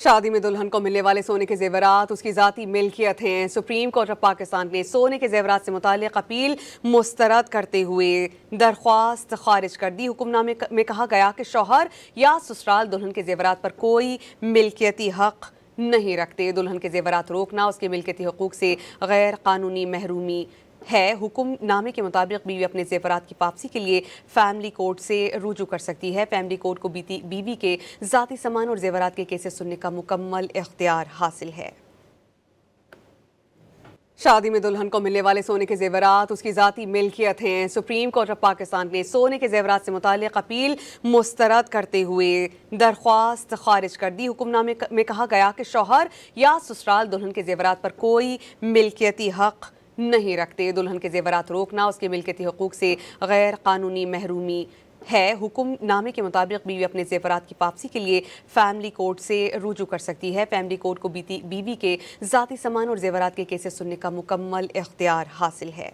شادی میں دلہن کو ملنے والے سونے کے زیورات اس کی ذاتی ملکیت ہیں۔ سپریم کورٹ آف پاکستان نے سونے کے زیورات سے متعلق اپیل مسترد کرتے ہوئے درخواست خارج کر دی۔ حکم نامے میں کہا گیا کہ شوہر یا سسرال دلہن کے زیورات پر کوئی ملکیتی حق نہیں رکھتے۔ دلہن کے زیورات روکنا اس کے ملکیتی حقوق سے غیر قانونی محرومی ہے۔ حکم نامے کے مطابق بیوی اپنے زیورات کی واپسی کے لیے فیملی کورٹ سے رجوع کر سکتی ہے۔ فیملی کورٹ کو بیوی کے ذاتی سامان اور زیورات کے کیسز سننے کا مکمل اختیار حاصل ہے۔ شادی میں دلہن کو ملنے والے سونے کے زیورات اس کی ذاتی ملکیت ہیں۔ سپریم کورٹ آف پاکستان نے سونے کے زیورات سے متعلق اپیل مسترد کرتے ہوئے درخواست خارج کر دی۔ حکم نامے میں کہا گیا کہ شوہر یا سسرال دلہن کے زیورات پر کوئی ملکیتی حق نہیں رکھتے۔ دلہن کے زیورات روکنا اس کے ملکیتی حقوق سے غیر قانونی محرومی ہے۔ حکم نامے کے مطابق بیوی اپنے زیورات کی واپسی کے لیے فیملی کورٹ سے رجوع کر سکتی ہے۔ فیملی کورٹ کو بیوی کے ذاتی سامان اور زیورات کے کیسز سننے کا مکمل اختیار حاصل ہے۔